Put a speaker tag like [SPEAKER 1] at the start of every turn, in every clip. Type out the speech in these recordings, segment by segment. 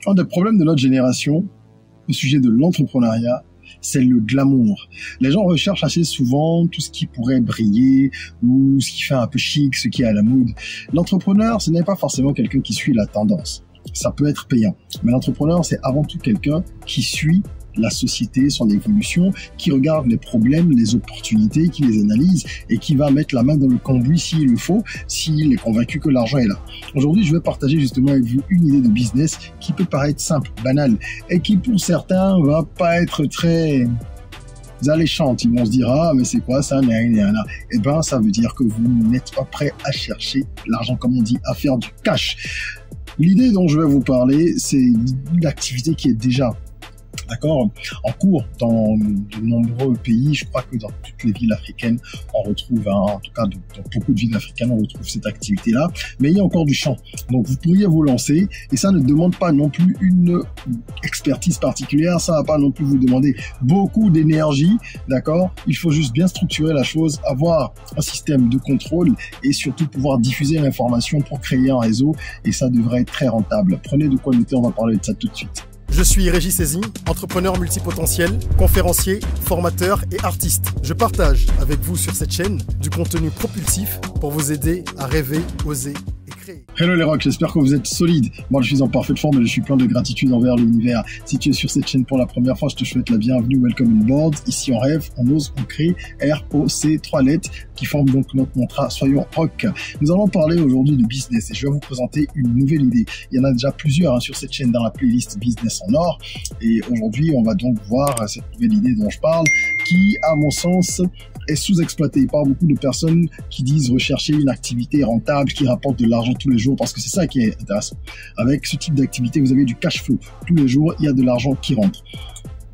[SPEAKER 1] Un des problèmes de notre génération au sujet de l'entrepreneuriat, c'est le glamour. Les gens recherchent assez souvent tout ce qui pourrait briller ou ce qui fait un peu chic, ce qui est à la mode. L'entrepreneur, ce n'est pas forcément quelqu'un qui suit la tendance. Ça peut être payant. Mais l'entrepreneur, c'est avant tout quelqu'un qui suit la société, son évolution, qui regarde les problèmes, les opportunités, qui les analyse et qui va mettre la main dans le cambouis s'il le faut, s'il est convaincu que l'argent est là. Aujourd'hui, je vais partager justement avec vous une idée de business qui peut paraître simple, banale et qui pour certains va pas être très alléchante. Ils vont se dire, ah, mais c'est quoi ça? Eh ben, ça veut dire que vous n'êtes pas prêt à chercher l'argent, comme on dit, à faire du cash. L'idée dont je vais vous parler, c'est une activité qui est déjà en cours dans de nombreux pays. Je crois que dans toutes les villes africaines, on retrouve, en tout cas dans beaucoup de villes africaines, on retrouve cette activité-là. Mais il y a encore du champ. Donc vous pourriez vous lancer et ça ne demande pas non plus une expertise particulière. Ça va pas non plus vous demander beaucoup d'énergie. D'accord? Il faut juste bien structurer la chose, avoir un système de contrôle et surtout pouvoir diffuser l'information pour créer un réseau. Et ça devrait être très rentable. Prenez de quoi noter, on va parler de ça tout de suite.
[SPEAKER 2] Je suis Régis Saizy, entrepreneur multipotentiel, conférencier, formateur et artiste. Je partage avec vous sur cette chaîne du contenu propulsif pour vous aider à rêver, oser et créer.
[SPEAKER 1] Hello les rocks, j'espère que vous êtes solides. Moi je suis en parfaite forme et je suis plein de gratitude envers l'univers. Si tu es sur cette chaîne pour la première fois, je te souhaite la bienvenue, welcome on board. Ici on rêve, on ose, on crée, ROC, 3 lettres qui forment donc notre mantra Soyons rock. Nous allons parler aujourd'hui de business et je vais vous présenter une nouvelle idée. Il y en a déjà plusieurs sur cette chaîne dans la playlist Business en or et aujourd'hui on va donc voir cette nouvelle idée dont je parle qui à mon sens est sous-exploitée par beaucoup de personnes qui disent rechercher une activité rentable qui rapporte de l'argent tous les jours parce que c'est ça qui est intéressant. Avec ce type d'activité, vous avez du cash flow. Tous les jours, il y a de l'argent qui rentre.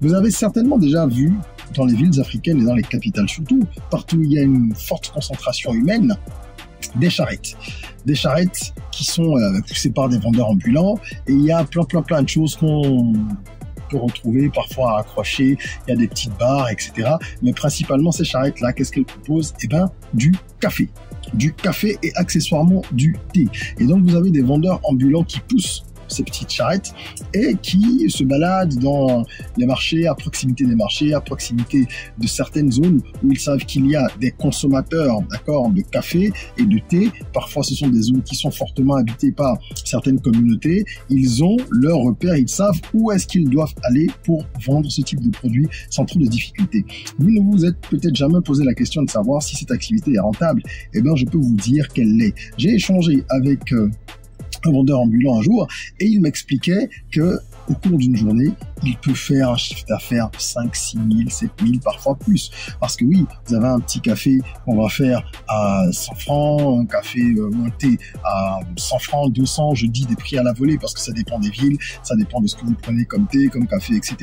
[SPEAKER 1] Vous avez certainement déjà vu dans les villes africaines et dans les capitales surtout, partout où il y a une forte concentration humaine, des charrettes. Des charrettes qui sont poussées par des vendeurs ambulants et il y a plein de choses qu'on retrouver parfois accrochées, il y a des petites barres, etc. Mais principalement ces charrettes-là, qu'est-ce qu'elles proposent? Eh ben, du café. Du café et accessoirement du thé. Et donc vous avez des vendeurs ambulants qui poussent ces petites charrettes et qui se baladent dans les marchés, à proximité des marchés, à proximité de certaines zones où ils savent qu'il y a des consommateurs, d'accord, de café et de thé. Parfois, ce sont des zones qui sont fortement habitées par certaines communautés. Ils ont leur repère, ils savent où est-ce qu'ils doivent aller pour vendre ce type de produit sans trop de difficultés. Vous ne vous êtes peut-être jamais posé la question de savoir si cette activité est rentable. Eh bien, je peux vous dire qu'elle l'est. J'ai échangé avec un vendeur ambulant un jour et il m'expliquait que au cours d'une journée, il peut faire un chiffre d'affaires de 5, 6 000, 7 000, parfois plus. Parce que oui, vous avez un petit café qu'on va faire à 100 francs, un café ou un thé à 100 francs, 200, je dis des prix à la volée parce que ça dépend des villes, ça dépend de ce que vous prenez comme thé, comme café, etc.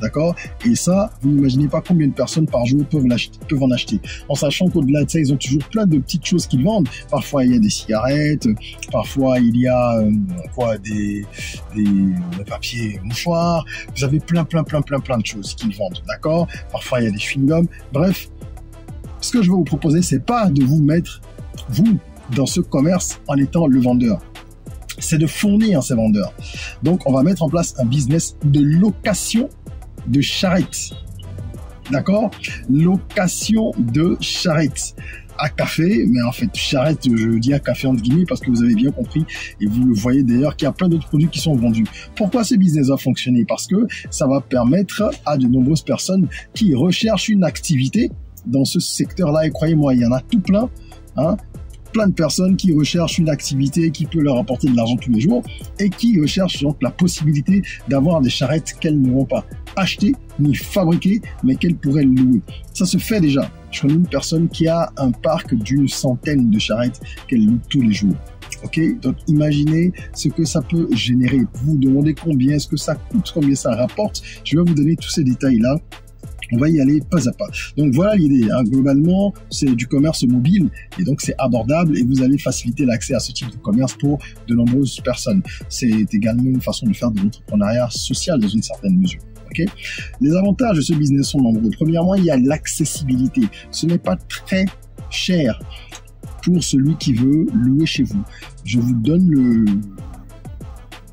[SPEAKER 1] D'accord? Et ça, vous n'imaginez pas combien de personnes par jour peuvent en acheter. En sachant qu'au-delà de ça, ils ont toujours plein de petites choses qu'ils vendent. Parfois, il y a des cigarettes, parfois, il y a des papiers mouchoirs. Vous avez plein de choses qu'ils vendent, d'accord? Parfois, il y a des chewing-gums. Bref, ce que je vais vous proposer, c'est pas de vous mettre, vous, dans ce commerce en étant le vendeur. C'est de fournir ces vendeurs. Donc, on va mettre en place un business de location de charrettes. D'accord? Location de charrettes. À café, mais en fait, charrette, je dis à café entre guillemets parce que vous avez bien compris et vous le voyez d'ailleurs qu'il y a plein d'autres produits qui sont vendus. Pourquoi ce business va fonctionner? Parce que ça va permettre à de nombreuses personnes qui recherchent une activité dans ce secteur-là, et croyez-moi, il y en a tout plein, hein, plein de personnes qui recherchent une activité qui peut leur apporter de l'argent tous les jours et qui recherchent donc la possibilité d'avoir des charrettes qu'elles ne vont pas acheter ni fabriquer, mais qu'elles pourraient louer. Ça se fait déjà. Je connais une personne qui a un parc d'une centaine de charrettes qu'elle loue tous les jours. Ok, donc imaginez ce que ça peut générer. Vous vous demandez combien est-ce que ça coûte, combien ça rapporte. Je vais vous donner tous ces détails-là. On va y aller pas à pas. Donc voilà l'idée, hein. Globalement, c'est du commerce mobile et donc c'est abordable et vous allez faciliter l'accès à ce type de commerce pour de nombreuses personnes. C'est également une façon de faire de l'entrepreneuriat social dans une certaine mesure. Okay. Les avantages de ce business sont nombreux. Premièrement, il y a l'accessibilité. Ce n'est pas très cher pour celui qui veut louer chez vous. Je vous donne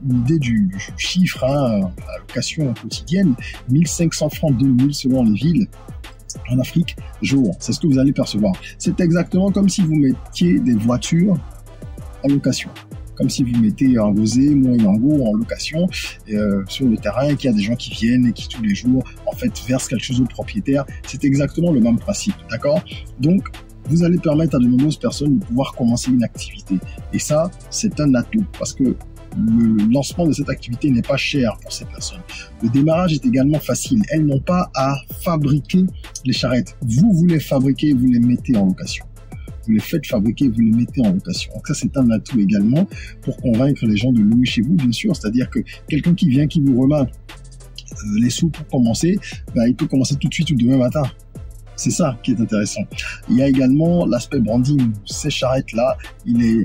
[SPEAKER 1] une idée du chiffre, hein, la location quotidienne, 1500 francs, 2000 selon les villes en Afrique, jour. C'est ce que vous allez percevoir. C'est exactement comme si vous mettiez des voitures en location. Comme si vous mettez un Rosé, Moyenango en location sur le terrain et qu'il y a des gens qui viennent et qui tous les jours en fait versent quelque chose au propriétaire. C'est exactement le même principe, d'accord? Donc, vous allez permettre à de nombreuses personnes de pouvoir commencer une activité. Et ça, c'est un atout parce que le lancement de cette activité n'est pas cher pour ces personnes. Le démarrage est également facile. Elles n'ont pas à fabriquer les charrettes. Vous les fabriquez, vous les mettez en location. Vous les faites fabriquer, vous les mettez en location. Donc ça, c'est un atout également pour convaincre les gens de louer chez vous, bien sûr. C'est-à-dire que quelqu'un qui vient, qui vous remet les sous pour commencer, il peut commencer tout de suite ou demain matin. C'est ça qui est intéressant. Il y a également l'aspect branding. Ces charrettes-là, il est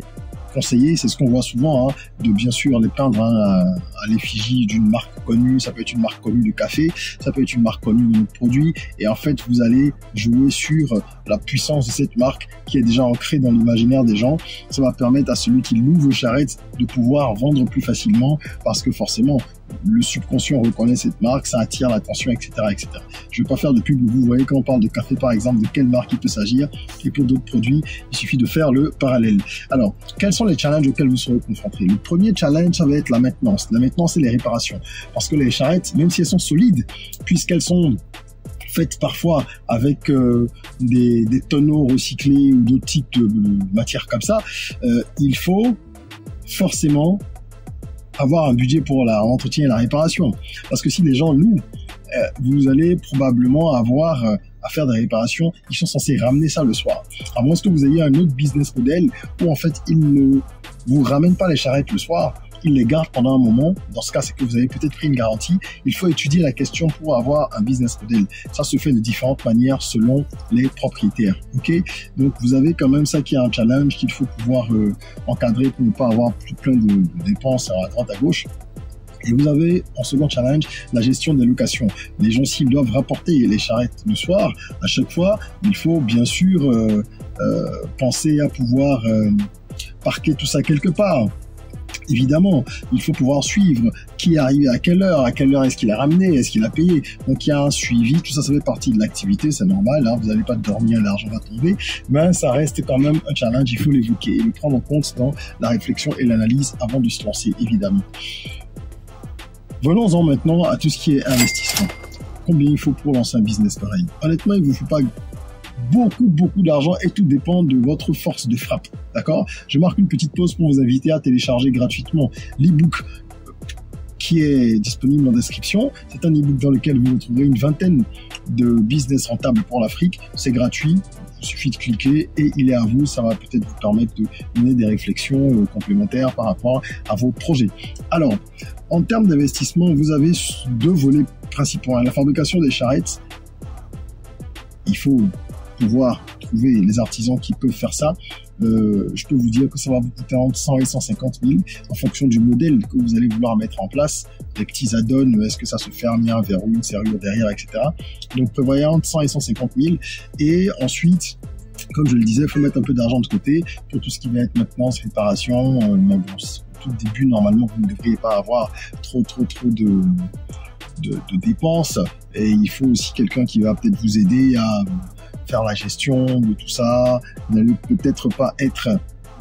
[SPEAKER 1] conseillé, c'est ce qu'on voit souvent, hein, de bien sûr les peindre à l'effigie d'une marque connue. Ça peut être une marque connue de café, ça peut être une marque connue de notre produit, et en fait vous allez jouer sur la puissance de cette marque qui est déjà ancrée dans l'imaginaire des gens. Ça va permettre à celui qui loue vos charrettes de pouvoir vendre plus facilement parce que forcément le subconscient reconnaît cette marque, ça attire l'attention, etc., etc. Je ne vais pas faire de pub, vous voyez quand on parle de café par exemple, de quelle marque il peut s'agir, et pour d'autres produits, il suffit de faire le parallèle. Alors, quels sont les challenges auxquels vous serez confrontés? Le premier challenge, ça va être la maintenance. La maintenance et les réparations. Parce que les charrettes, même si elles sont solides, puisqu'elles sont faites parfois avec des tonneaux recyclés ou d'autres types de matières comme ça, il faut forcément avoir un budget pour l'entretien et la réparation. Parce que si les gens louent, vous allez probablement avoir à faire des réparations. Ils sont censés ramener ça le soir. À moins que vous ayez un autre business model où en fait ils ne vous ramènent pas les charrettes le soir, ils les gardent pendant un moment. Dans ce cas, c'est que vous avez peut-être pris une garantie. Il faut étudier la question pour avoir un business model. Ça se fait de différentes manières selon les propriétaires. Ok? Donc, vous avez quand même ça qui est un challenge qu'il faut pouvoir encadrer pour ne pas avoir plein de dépenses à droite à gauche. Et vous avez en second challenge la gestion des locations. Les gens, s'ils doivent rapporter les charrettes le soir, à chaque fois, il faut bien sûr penser à pouvoir parquer tout ça quelque part. Évidemment, il faut pouvoir suivre qui est arrivé à quelle heure est-ce qu'il a ramené, est-ce qu'il a payé. Donc il y a un suivi, tout ça, ça fait partie de l'activité, c'est normal, hein, vous n'allez pas dormir, l'argent va tomber, mais ça reste quand même un challenge, il faut l'évoquer et le prendre en compte dans la réflexion et l'analyse avant de se lancer, évidemment. Venons-en maintenant à tout ce qui est investissement. Combien il faut pour lancer un business pareil? Honnêtement, il ne vous faut pas beaucoup d'argent et tout dépend de votre force de frappe. D'accord? Je marque une petite pause pour vous inviter à télécharger gratuitement l'e-book qui est disponible en description. C'est un e-book dans lequel vous retrouverez une vingtaine de business rentables pour l'Afrique. C'est gratuit. Il suffit de cliquer et il est à vous. Ça va peut-être vous permettre de mener des réflexions complémentaires par rapport à vos projets. Alors, en termes d'investissement, vous avez deux volets principaux. La fabrication des charrettes, il faut pouvoir trouver les artisans qui peuvent faire ça. Je peux vous dire que ça va vous coûter entre 100 et 150 000 en fonction du modèle que vous allez vouloir mettre en place. Des petits add-ons, est-ce que ça se ferme, il y a un verrou, une serrure derrière, etc. Donc prévoyez entre 100 et 150 000. Et ensuite, comme je le disais, il faut mettre un peu d'argent de côté pour tout ce qui va être maintenance, réparation. Mais bon, tout début, normalement, vous ne devriez pas avoir trop de dépenses. Et il faut aussi quelqu'un qui va peut-être vous aider à faire la gestion de tout ça. Vous n'allez peut-être pas être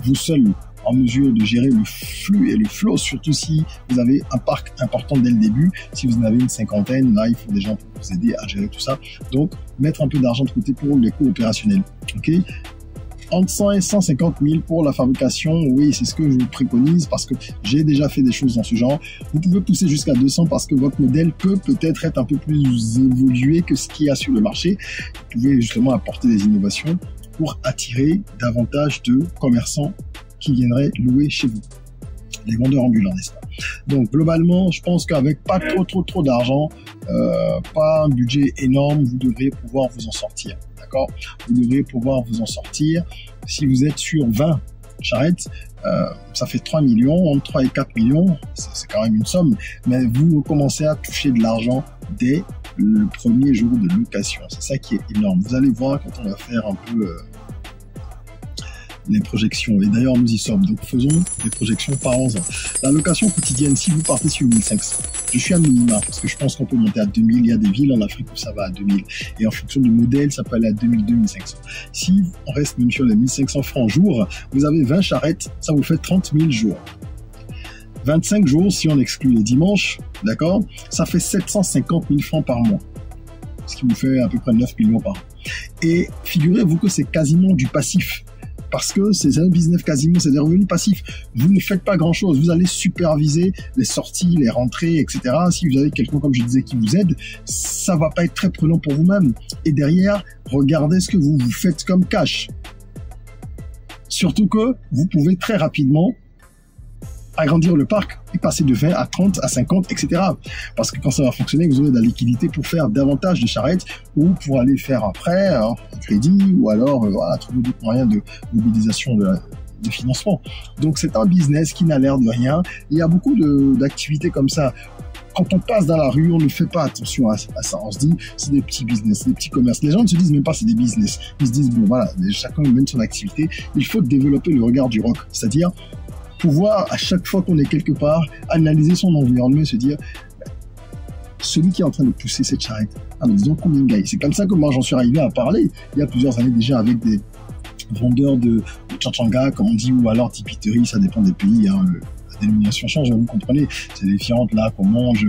[SPEAKER 1] vous seul en mesure de gérer le flux et le flow, surtout si vous avez un parc important dès le début. Si vous en avez une cinquantaine, là, il faut des gens pour vous aider à gérer tout ça. Donc, mettre un peu d'argent de côté pour les coûts opérationnels. Ok? Entre 100 et 150 000 pour la fabrication, oui, c'est ce que je vous préconise parce que j'ai déjà fait des choses dans ce genre. Vous pouvez pousser jusqu'à 200 parce que votre modèle peut peut-être être un peu plus évolué que ce qu'il y a sur le marché. Vous pouvez justement apporter des innovations pour attirer davantage de commerçants qui viendraient louer chez vous. Les vendeurs ambulants, n'est-ce pas? Donc, globalement, je pense qu'avec pas trop d'argent, pas un budget énorme, vous devriez pouvoir vous en sortir. D'accord? Vous devriez pouvoir vous en sortir. Si vous êtes sur 20 charrettes, ça fait 3 millions, entre 3 et 4 millions, c'est quand même une somme, mais vous commencez à toucher de l'argent dès le premier jour de location. C'est ça qui est énorme. Vous allez voir quand on va faire un peu les projections. Et d'ailleurs, nous y sommes. Donc, faisons les projections par 11 ans. La location quotidienne, si vous partez sur 1500, je suis à minima parce que je pense qu'on peut monter à 2000. Il y a des villes en Afrique où ça va à 2000. Et en fonction du modèle, ça peut aller à 2000, 2500. Si on reste même sur les 1500 francs jour, vous avez 20 charrettes, ça vous fait 30 000 jours. 25 jours, si on exclut les dimanches, d'accord, ça fait 750 000 francs par mois. Ce qui vous fait à peu près 9 millions par an. Et figurez-vous que c'est quasiment du passif. Parce que c'est un business quasiment, c'est des revenus passifs. Vous ne faites pas grand-chose. Vous allez superviser les sorties, les rentrées, etc. Si vous avez quelqu'un, comme je disais, qui vous aide, ça va pas être très prenant pour vous-même. Et derrière, regardez ce que vous faites comme cash. Surtout que vous pouvez très rapidement agrandir le parc et passer de 20 à 30, à 50, etc. Parce que quand ça va fonctionner, vous aurez de la liquidité pour faire davantage de charrettes ou pour aller faire un prêt, un crédit, ou alors voilà, trouver d'autres moyens de mobilisation de financement. Donc c'est un business qui n'a l'air de rien. Il y a beaucoup d'activités comme ça. Quand on passe dans la rue, on ne fait pas attention à ça. On se dit, c'est des petits business, des petits commerces. Les gens ne se disent même pas c'est des business. Ils se disent, bon voilà, chacun mène son activité. Il faut développer le regard du roc. C'est-à-dire, pouvoir, à chaque fois qu'on est quelque part, analyser son environnement et se dire, celui qui est en train de pousser cette charrette, ah mais disons combien de gars. C'est comme ça que moi j'en suis arrivé à parler il y a plusieurs années déjà avec des vendeurs de tchanchanga, comme on dit, ou alors tipiterie, ça dépend des pays, hein, la dénomination change, vous comprenez, c'est différentes là qu'on mange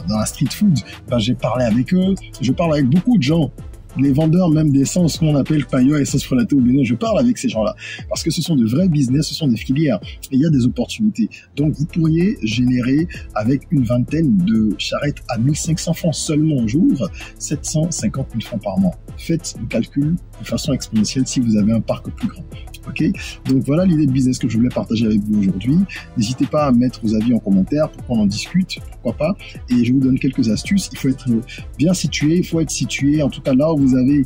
[SPEAKER 1] dans la street food. Ben, j'ai parlé avec eux, je parle avec beaucoup de gens. Les vendeurs même d'essence qu'on appelle paillot, essence frelatée au Bénin, je parle avec ces gens-là. Parce que ce sont de vrais business, ce sont des filières. Et il y a des opportunités. Donc, vous pourriez générer avec une vingtaine de charrettes à 1500 francs seulement au jour, 750 000 francs par mois. Faites le calcul de façon exponentielle si vous avez un parc plus grand. Ok? Donc, voilà l'idée de business que je voulais partager avec vous aujourd'hui. N'hésitez pas à mettre vos avis en commentaire pour qu'on en discute. Pourquoi pas? Et je vous donne quelques astuces. Il faut être bien situé. Il faut être situé, en tout cas là où vous avez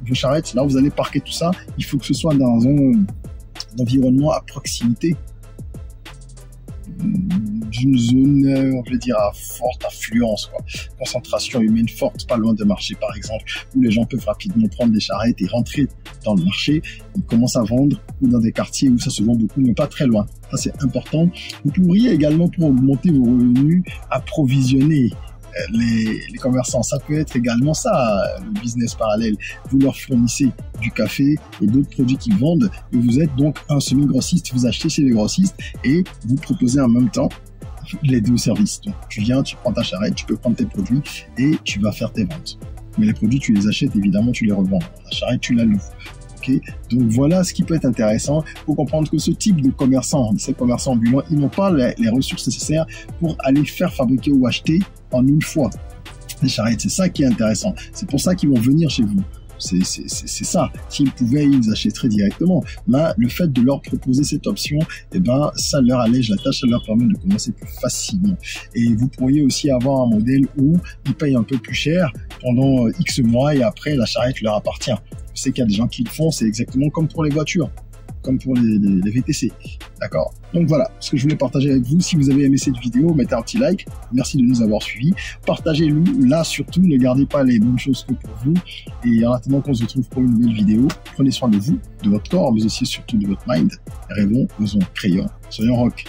[SPEAKER 1] vos charrettes, là où vous allez parquer tout ça, il faut que ce soit dans un environnement à proximité d'une zone, on va dire, à forte affluence, quoi. Concentration humaine forte, pas loin de marché, par exemple, où les gens peuvent rapidement prendre des charrettes et rentrer dans le marché. Ils commencent à vendre, ou dans des quartiers où ça se vend beaucoup, mais pas très loin. Ça, c'est important. Vous pourriez également, pour augmenter vos revenus, approvisionner les commerçants. Ça peut être également ça, le business parallèle. Vous leur fournissez du café et d'autres produits qu'ils vendent et vous êtes donc un semi-grossiste. Vous achetez chez les grossistes et vous proposez en même temps les deux services. Donc, tu viens, tu prends ta charrette, tu peux prendre tes produits et tu vas faire tes ventes. Mais les produits, tu les achètes, évidemment, tu les revends. La charrette, tu la loues. Okay. Donc voilà ce qui peut être intéressant. Il faut comprendre que ce type de commerçants, ces commerçants ambulants, ils n'ont pas les ressources nécessaires pour aller faire fabriquer ou acheter en une fois les charrettes. C'est ça qui est intéressant. C'est pour ça qu'ils vont venir chez vous. C'est ça. S'ils pouvaient, ils achèteraient directement. Mais le fait de leur proposer cette option, eh ben, ça leur allège la tâche, ça leur permet de commencer plus facilement. Et vous pourriez aussi avoir un modèle où ils payent un peu plus cher pendant X mois et après la charrette leur appartient. Je sais qu'il y a des gens qui le font, c'est exactement comme pour les voitures, comme pour les VTC. D'accord? Donc voilà ce que je voulais partager avec vous. Si vous avez aimé cette vidéo, mettez un petit like. Merci de nous avoir suivis. Partagez-le là surtout. Ne gardez pas les bonnes choses que pour vous. Et en attendant qu'on se retrouve pour une nouvelle vidéo, prenez soin de vous, de votre corps, mais aussi surtout de votre mind. Rêvons, osons, créons. Soyons rock.